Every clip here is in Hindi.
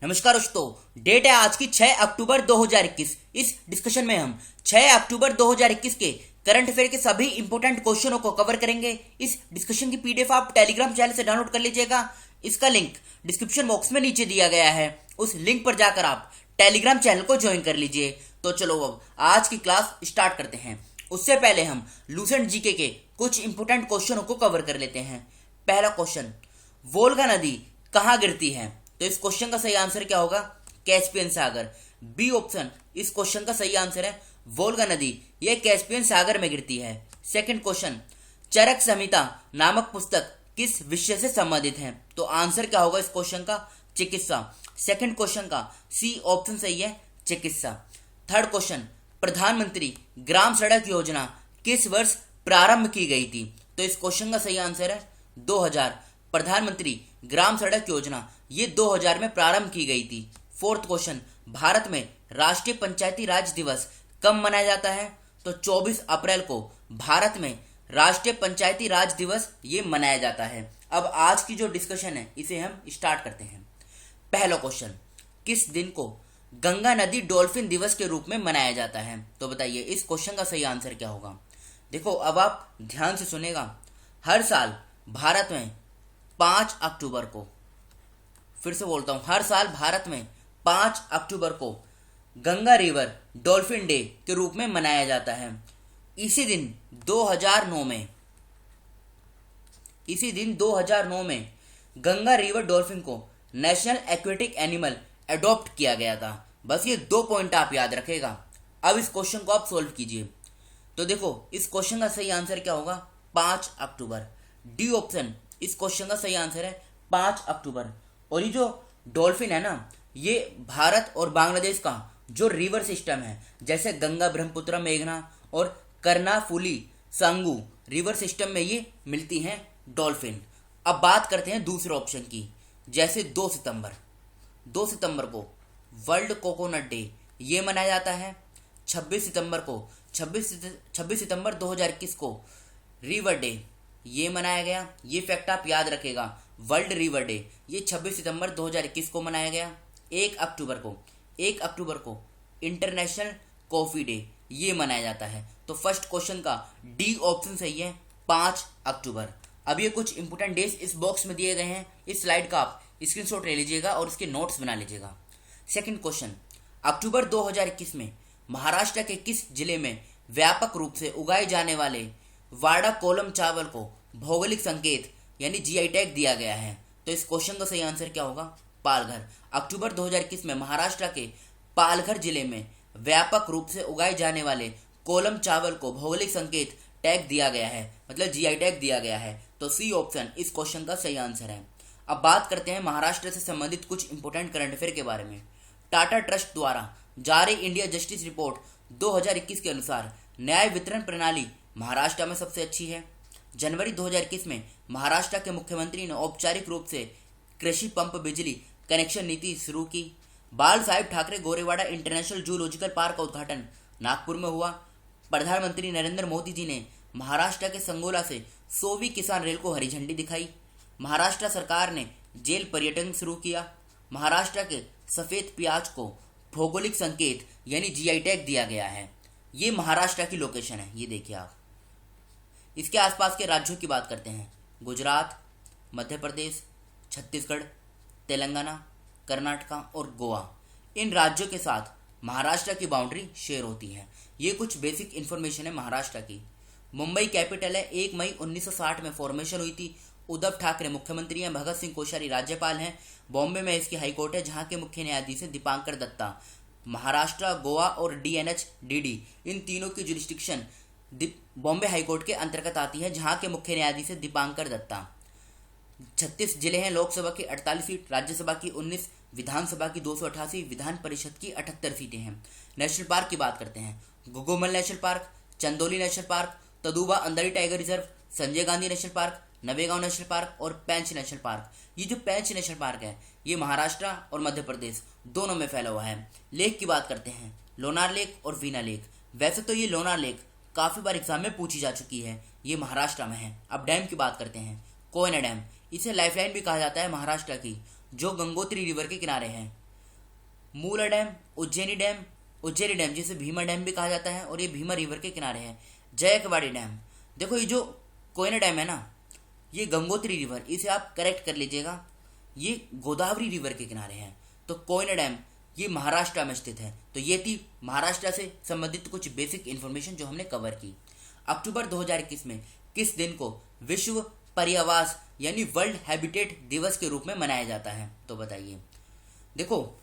नमस्कार दोस्तों, डेट है आज की 6 अक्टूबर 2021। इस डिस्कशन में हम 6 अक्टूबर 2021 के करंट अफेयर के सभी इंपॉर्टेंट क्वेश्चनों को कवर करेंगे। इस डिस्कशन की पीडीएफ आप टेलीग्राम चैनल से डाउनलोड कर लीजिएगा। इसका लिंक डिस्क्रिप्शन बॉक्स में नीचे दिया गया है। उस लिंक पर जाकर आप टेलीग्राम चैनल को ज्वाइन कर लीजिए। तो चलो अब आज की क्लास स्टार्ट करते हैं। उससे पहले हम लूसेंट जीके के कुछ इंपॉर्टेंट क्वेश्चनों को कवर कर लेते हैं। पहला क्वेश्चन, वोल्गा नदी कहाँ गिरती है? तो इस क्वेश्चन का सही आंसर क्या होगा? कैस्पियन सागर। बी ऑप्शन इस क्वेश्चन का सही आंसर है। वोल्गा नदी यह कैस्पियन सागर में गिरती है। सेकंड क्वेश्चन, चरक संहिता नामक पुस्तक किस विषय से संबंधित है? तो आंसर क्या होगा इस क्वेश्चन का? चिकित्सा। सेकंड क्वेश्चन का सी ऑप्शन सही है, चिकित्सा। थर्ड क्वेश्चन, प्रधानमंत्री ग्राम सड़क योजना किस वर्ष प्रारंभ की गई थी? तो इस क्वेश्चन का सही आंसर है 2000। प्रधानमंत्री ग्राम सड़क योजना ये 2000 में प्रारंभ की गई थी। फोर्थ क्वेश्चन, भारत में राष्ट्रीय पंचायती राज दिवस कब मनाया जाता है? तो 24 अप्रैल को भारत में राष्ट्रीय पंचायती राज दिवस ये मनाया जाता है। अब आज की जो डिस्कशन है इसे हम स्टार्ट करते हैं। पहला क्वेश्चन, किस दिन को गंगा नदी डॉल्फिन दिवस के रूप में मनाया जाता है? तो बताइए इस क्वेश्चन का सही आंसर क्या होगा? देखो, अब आप ध्यान से सुनेगा। हर साल भारत में 5 अक्टूबर को, फिर से बोलता हूं, हर साल भारत में 5 अक्टूबर को गंगा रिवर डॉल्फिन डे के रूप में मनाया जाता है। इसी दिन 2009 में गंगा रिवर डॉल्फिन को नेशनल एक्वेटिक एनिमल अडॉप्ट किया गया था। बस ये 2 पॉइंट आप याद रखेगा। अब इस क्वेश्चन को आप सोल्व कीजिए। तो देखो, इस क्वेश्चन का सही आंसर क्या होगा? 5 अक्टूबर। डी ऑप्शन इस क्वेश्चन का सही आंसर है 5 अक्टूबर। और ये जो डॉल्फिन है ना, ये भारत और बांग्लादेश का जो रिवर सिस्टम है, जैसे गंगा, ब्रह्मपुत्र, मेघना और कर्णाफुली, सांगू रिवर सिस्टम में ये मिलती हैं डॉल्फिन। अब बात करते हैं दूसरे ऑप्शन की। जैसे 2 सितंबर को वर्ल्ड कोकोनट डे ये मनाया जाता है। 26 सितंबर 2021 को रिवर डे ये मनाया गया। ये फैक्ट आप याद रखेगा। वर्ल्ड रिवर डे ये 26 सितंबर 2021 को मनाया गया। 1 अक्टूबर को इंटरनेशनल कॉफी डे ये मनाया जाता है। तो फर्स्ट क्वेश्चन का डी ऑप्शन सही है, 5 अक्टूबर। अब ये कुछ इंपोर्टेंट डेज इस बॉक्स में दिए गए हैं। इस स्लाइड का आप स्क्रीनशॉट ले लीजिएगा और इसके नोट्स बना लीजिएगा। सेकंड क्वेश्चन, अक्टूबर 2021 में महाराष्ट्र के किस जिले में व्यापक रूप से उगाए जाने वाले वाड़ा कोलम चावल को भौगोलिक संकेत यानी जीआई टैग दिया गया है? तो इस क्वेश्चन का सही आंसर क्या होगा? पालघर। अक्टूबर 2021 में महाराष्ट्र के पालघर जिले में व्यापक रूप से उगाए जाने वाले कोलम चावल को भौगोलिक संकेत टैग दिया गया है, मतलब जीआई टैग दिया गया है। तो सी ऑप्शन इस क्वेश्चन का सही आंसर है। अब बात करते हैं महाराष्ट्र से संबंधित कुछ इंपोर्टेंट करंट अफेयर के बारे में। टाटा ट्रस्ट द्वारा जारी इंडिया जस्टिस रिपोर्ट 2021 के अनुसार न्याय वितरण प्रणाली महाराष्ट्र में सबसे अच्छी है। जनवरी 2021 में महाराष्ट्र के मुख्यमंत्री ने औपचारिक रूप से कृषि पंप बिजली कनेक्शन नीति शुरू की। Bal Saheb Thackeray Gorewada international zoological park का उद्घाटन नागपुर में हुआ। प्रधानमंत्री नरेंद्र मोदी जी ने महाराष्ट्र के संगोला से 100वीं किसान रेल को हरी झंडी दिखाई। महाराष्ट्र सरकार ने जेल पर्यटन शुरू किया। महाराष्ट्र के सफेद प्याज को भौगोलिक संकेत यानी जीआई टैग दिया गया है। ये महाराष्ट्र की लोकेशन है, ये देखिए आप। इसके आसपास के राज्यों की बात करते हैं। गुजरात, मध्य प्रदेश, छत्तीसगढ़, तेलंगाना, कर्नाटका और गोवा। इन राज्यों के साथ महाराष्ट्र की बाउंड्री शेयर होती है। ये कुछ बेसिक इन्फॉर्मेशन है महाराष्ट्र की। मुंबई कैपिटल है। 1 मई 1960 में फॉर्मेशन हुई थी। उद्धव ठाकरे मुख्यमंत्री हैं। भगत सिंह कोश्यारी राज्यपाल हैं। बॉम्बे में इसकी हाईकोर्ट है, जहां के मुख्य न्यायाधीश हैं दीपांकर दत्ता। महाराष्ट्र, गोवा और डीएनएच डीडी इन तीनों की जुरिस्डिक्शन बॉम्बे हाईकोर्ट के अंतर्गत आती है, जहां के मुख्य न्यायाधीश हैं दीपांकर दत्ता। 36 जिले हैं। लोकसभा की 48 सीट, राज्यसभा की 19, विधानसभा की 288, विधान परिषद की 78 सीटें हैं। नेशनल पार्क की बात करते हैं। Gugamal national park, Chandoli national park, Tadoba Andhari tiger reserve, Sanjay Gandhi national park, Navegaon national park और पेंच नेशनल पार्क। ये जो पेंच नेशनल पार्क है ये महाराष्ट्र और मध्य प्रदेश दोनों में फैला हुआ है। लेक की बात करते हैं। लोनार लेक और वीना लेक। वैसे तो ये लोनार लेक काफ़ी बार एग्जाम में पूछी जा चुकी है, ये महाराष्ट्र में है। अब डैम की बात करते हैं। कोयना डैम, इसे लाइफलाइन भी कहा जाता है महाराष्ट्र की, जो गंगोत्री रिवर के किनारे है। मूला डैम, उज्जैनी डैम जिसे भीमा डैम भी कहा जाता है और ये भीमा रिवर के किनारे है। जयकवाड़ी डैम, देखो ये जो कोयना डैम है ना, ये गंगोत्री रिवर, इसे आप करेक्ट कर लीजिएगा, ये गोदावरी रिवर के किनारे है। तो कोयना डैम ये महाराष्ट्र में स्थित है। तो ये थी महाराष्ट्र से संबंधित कुछ बेसिक इन्फॉर्मेशन जो हमने कवर की। अक्टूबर 2021 में किस दिन को विश्व पर्यावास यानी वर्ल्ड हैबिटेट दिवस के रूप में मनाया जाता है? तो बताइए। देखो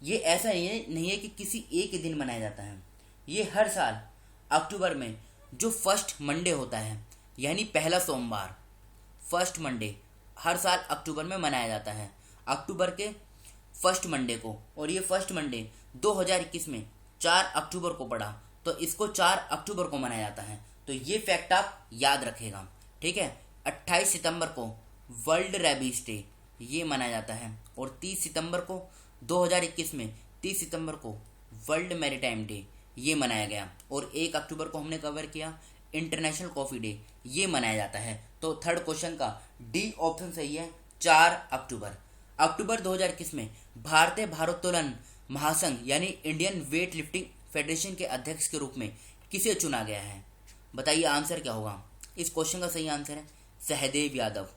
ये ऐसा नहीं है कि किसी एक दिन मनाया जाता है, ये हर साल अक्टूबर में जो फर्स्ट मंडे होता है यानी पहला सोमवार, फर्स्ट मंडे हर साल अक्टूबर में मनाया जाता है, अक्टूबर के फर्स्ट मंडे को। और ये फर्स्ट मंडे 2021 में 4 अक्टूबर को पड़ा, तो इसको 4 अक्टूबर को मनाया जाता है। तो ये फैक्ट आप याद रखेगा, ठीक है। 28 सितंबर को वर्ल्ड रेबीज डे ये मनाया जाता है और 30 सितंबर को 2021 में 30 सितंबर को वर्ल्ड मैरीटाइम डे ये मनाया गया। और 1 अक्टूबर को हमने कवर किया इंटरनेशनल कॉफ़ी डे ये मनाया जाता है। तो थर्ड क्वेश्चन का डी ऑप्शन सही है, 4 अक्टूबर। अक्टूबर 2021 में भारतीय भारोत्तोलन महासंघ यानी इंडियन वेट लिफ्टिंग फेडरेशन के अध्यक्ष के रूप में किसे चुना गया है? बताइए आंसर क्या होगा। इस क्वेश्चन का सही आंसर है सहदेव यादव।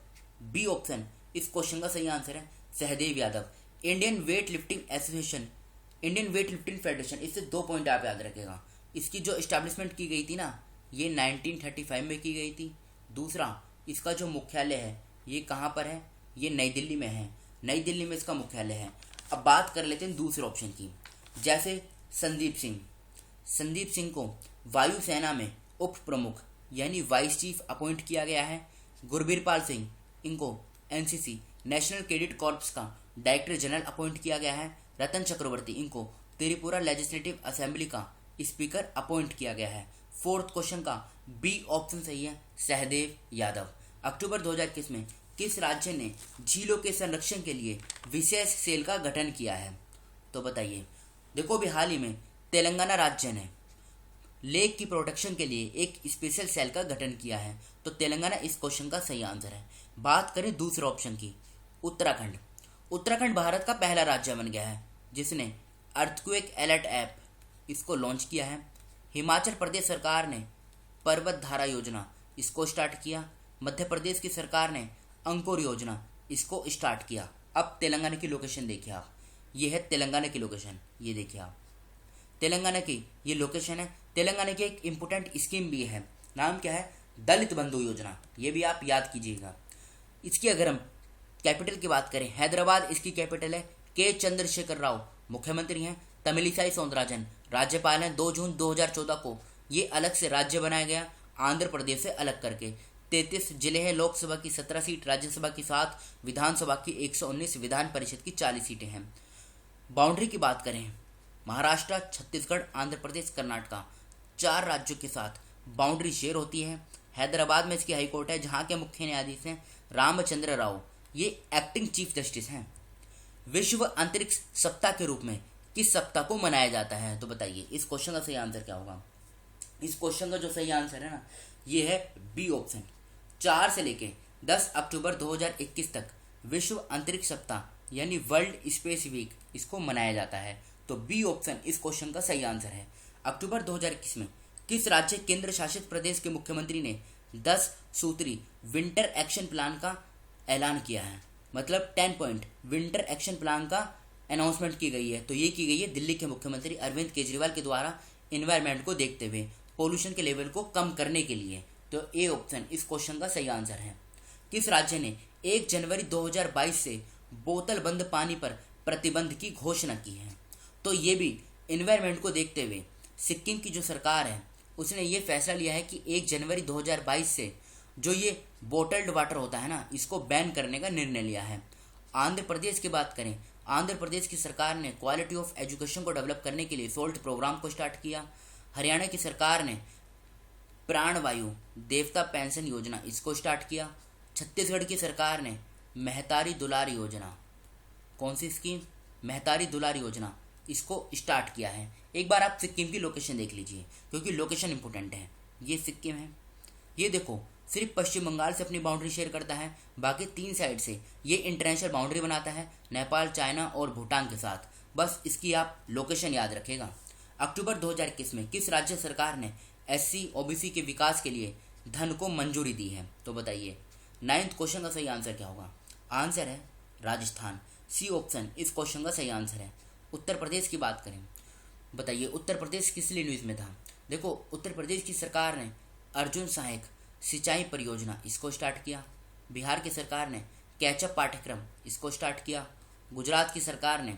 बी ऑप्शन इस क्वेश्चन का सही आंसर है Sahdev Yadav. Indian weight lifting association, Indian weight lifting federation, इससे 2 पॉइंट आप याद रखेगा। इसकी जो इस्टेब्लिशमेंट की गई थी ना, ये 1935 में की गई थी। दूसरा, इसका जो मुख्यालय है ये कहाँ पर है? ये नई दिल्ली में है, नई दिल्ली में इसका मुख्यालय है। अब बात कर लेते हैं दूसरे ऑप्शन की। जैसे संदीप सिंह को वायुसेना में उप प्रमुख यानी वाइस चीफ अपॉइंट किया गया है। गुरबीरपाल सिंह, इनको एनसीसी नेशनल कैडेट कॉर्प्स का डायरेक्टर जनरल अपॉइंट किया गया है। रतन चक्रवर्ती, इनको त्रिपुरा लेजिस्लेटिव असेंबली का स्पीकर अपॉइंट किया गया है। फोर्थ क्वेश्चन का बी ऑप्शन सही है सहदेव यादव। अक्टूबर 2021 में किस राज्य ने झीलों के संरक्षण के लिए विशेष सेल का गठन किया है? तो बताइए। देखो अभी हाल ही में तेलंगाना राज्य ने लेक की प्रोटेक्शन के लिए एक स्पेशल सेल का गठन किया है। तो तेलंगाना इस क्वेश्चन का सही आंसर है। बात करें दूसरे ऑप्शन की, उत्तराखंड भारत का पहला राज्य बन गया है जिसने अर्थक्वेक अलर्ट ऐप इसको लॉन्च किया है। हिमाचल प्रदेश सरकार ने पर्वत धारा योजना इसको स्टार्ट किया। मध्य प्रदेश की सरकार ने अंकुर योजना इसको स्टार्ट किया। अब तेलंगाना की लोकेशन देखिए आप, ये है तेलंगाना की लोकेशन, ये देखिए आप तेलंगाना की ये लोकेशन है। तेलंगाना की एक इम्पोर्टेंट स्कीम भी है, नाम क्या है? दलित बंधु योजना, ये भी आप याद कीजिएगा। इसकी अगर हम कैपिटल की बात करें, हैदराबाद इसकी कैपिटल है। के चंद्रशेखर राव मुख्यमंत्री हैं। तमिलिसाई सौंदरराजन राज्यपाल हैं। 2 जून 2014 को ये अलग से राज्य बनाया गया आंध्र प्रदेश से अलग करके। 33 जिले हैं, लोकसभा की 17 सीट, राज्यसभा की 7, विधानसभा की 119, विधान परिषद की 40 सीटें हैं। बाउंड्री की बात करें, महाराष्ट्र, छत्तीसगढ़, आंध्र प्रदेश, कर्नाटका 4 राज्यों के साथ बाउंड्री शेयर होती है। हैदराबाद में इसकी हाईकोर्ट है जहाँ के मुख्य न्यायाधीश हैं रामचंद्र राव, ये एक्टिंग चीफ जस्टिस हैं। विश्व अंतरिक्ष सप्ताह के रूप में किस सप्ताह को मनाया जाता है? तो बताइए इस क्वेश्चन का सही आंसर क्या होगा। इस क्वेश्चन का जो सही आंसर है ना, ये है बी ऑप्शन। 4 से लेके 10 अक्टूबर 2021 तक विश्व अंतरिक्ष सप्ताह यानी वर्ल्ड स्पेस वीक इसको मनाया जाता है। तो बी ऑप्शन इस क्वेश्चन का सही आंसर है। अक्टूबर 2021 में किस राज्य केंद्र शासित प्रदेश के मुख्यमंत्री ने 10 सूत्री विंटर एक्शन प्लान का ऐलान किया है? मतलब 10 पॉइंट विंटर एक्शन प्लान का अनाउंसमेंट की गई है। तो ये की गई है दिल्ली के मुख्यमंत्री अरविंद केजरीवाल के द्वारा इन्वायरमेंट को देखते हुए, पोल्यूशन के लेवल को कम करने के लिए। तो ए ऑप्शन इस क्वेश्चन का सही आंसर है। किस राज्य ने 1 जनवरी 2022 से बोतल बंद पानी पर प्रतिबंध की घोषणा की है? तो ये भी इन्वायरमेंट को देखते हुए सिक्किम की जो सरकार है उसने ये फैसला लिया है कि 1 जनवरी 2022 से जो ये बोटल्ड वाटर होता है ना, इसको बैन करने का निर्णय लिया है। आंध्र प्रदेश की बात करें, आंध्र प्रदेश की सरकार ने क्वालिटी ऑफ एजुकेशन को डेवलप करने के लिए सोल्ट प्रोग्राम को स्टार्ट किया। हरियाणा की सरकार ने प्राणवायु देवता पेंशन योजना इसको स्टार्ट किया। छत्तीसगढ़ की सरकार ने महतारी दुलार योजना, कौन सी स्कीम? महतारी दुलार योजना, इसको स्टार्ट किया है। एक बार आप सिक्किम की लोकेशन देख लीजिए क्योंकि लोकेशन इंपॉर्टेंट है। ये सिक्किम है, ये देखो सिर्फ पश्चिम बंगाल से अपनी बाउंड्री शेयर करता है, बाकी 3 साइड से ये इंटरनेशनल बाउंड्री बनाता है नेपाल, चाइना और भूटान के साथ। बस इसकी आप लोकेशन याद रखेगा। अक्टूबर 2021 में किस राज्य सरकार ने एससी ओबीसी के विकास के लिए धन को मंजूरी दी है? तो बताइए। 9th क्वेश्चन का सही आंसर क्या होगा? आंसर है राजस्थान। सी ऑप्शन इस क्वेश्चन का सही आंसर है। उत्तर प्रदेश की बात करें, बताइए उत्तर प्रदेश किस लिए न्यूज़ में था? देखो, उत्तर प्रदेश की सरकार ने अर्जुन सहायक सिंचाई परियोजना इसको स्टार्ट किया। बिहार की सरकार ने कैचअप पाठ्यक्रम इसको स्टार्ट किया। गुजरात की सरकार ने,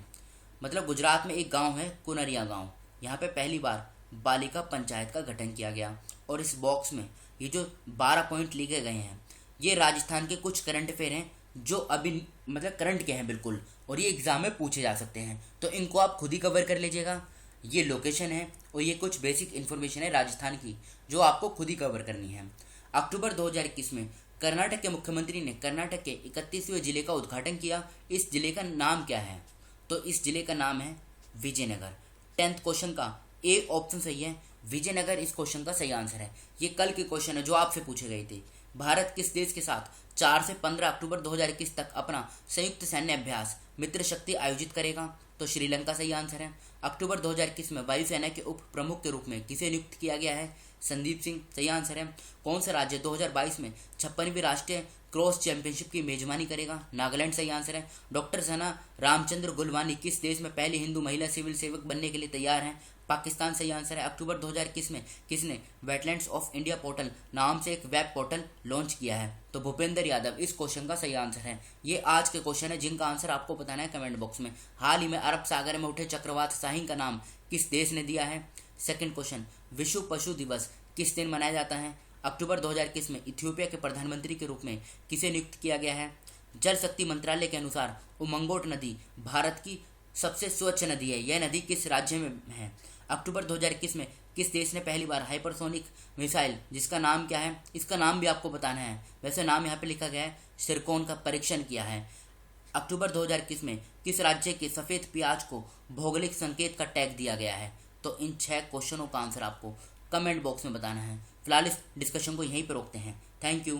मतलब गुजरात में एक गांव है कुनरिया गांव, यहाँ पे पहली बार बालिका पंचायत का गठन किया गया। और इस बॉक्स में ये जो 12 पॉइंट लिखे गए हैं, ये राजस्थान के कुछ करंट अफेयर हैं जो अभी मतलब करंट के हैं बिल्कुल, और ये एग्जाम में पूछे जा सकते हैं, तो इनको आप खुद ही कवर कर लीजिएगा। ये लोकेशन है और ये कुछ बेसिक इन्फॉर्मेशन है राजस्थान की जो आपको खुद ही कवर करनी है। अक्टूबर 2021 में कर्नाटक के मुख्यमंत्री ने कर्नाटक के 31वें जिले का उद्घाटन किया। इस जिले का नाम क्या है? तो इस जिले का नाम है विजयनगर। 10th क्वेश्चन का ए ऑप्शन सही है, विजयनगर इस क्वेश्चन का सही आंसर है। ये कल के क्वेश्चन है जो आपसे पूछे गए थे। भारत किस देश के साथ 4 से 15 अक्टूबर 2021 तक अपना संयुक्त सैन्य अभ्यास मित्र शक्ति आयोजित करेगा? तो श्रीलंका सही आंसर है। अक्टूबर 2021 में वायुसेना के उप प्रमुख के रूप में किसे नियुक्त किया गया है? संदीप सिंह सही आंसर है। कौन सा राज्य 2022 में 56वीं राष्ट्रीय क्रॉस चैंपियनशिप की मेजबानी करेगा? नागालैंड सही आंसर है। डॉक्टर सना रामचंद्र गुलवानी किस देश में पहली हिंदू महिला सिविल सेवक बनने के लिए तैयार हैं? पाकिस्तान सही आंसर है। अक्टूबर 2021 में किसने वेटलैंड्स ऑफ इंडिया पोर्टल नाम से एक वेब पोर्टल लॉन्च किया है? तो भूपेंद्र यादव इस क्वेश्चन का सही आंसर है। ये आज के क्वेश्चन है जिनका आंसर आपको बताना है कमेंट बॉक्स में। हाल ही में अरब सागर में उठे चक्रवात शाहीन का नाम किस देश ने दिया है? सेकंड क्वेश्चन, विश्व पशु दिवस किस दिन मनाया जाता है? अक्टूबर 2021 में इथियोपिया के प्रधानमंत्री के रूप में किसे नियुक्त किया गया है? जल शक्ति मंत्रालय के अनुसार उमंगोट नदी भारत की सबसे स्वच्छ नदी है। यह नदी किस राज्य में है? अक्टूबर 2021 में किस देश ने पहली बार हाइपरसोनिक मिसाइल, जिसका नाम क्या है, इसका नाम भी आपको बताना है, वैसे नाम यहाँ पे लिखा गया है, सिरकोन का परीक्षण किया है? अक्टूबर 2021 में किस राज्य के सफ़ेद प्याज को भौगोलिक संकेत का टैग दिया गया है? तो इन 6 क्वेश्चनों का आंसर आपको कमेंट बॉक्स में बताना है। फिलहाल इस डिस्कशन को यहीं पर रोकते हैं। Thank you.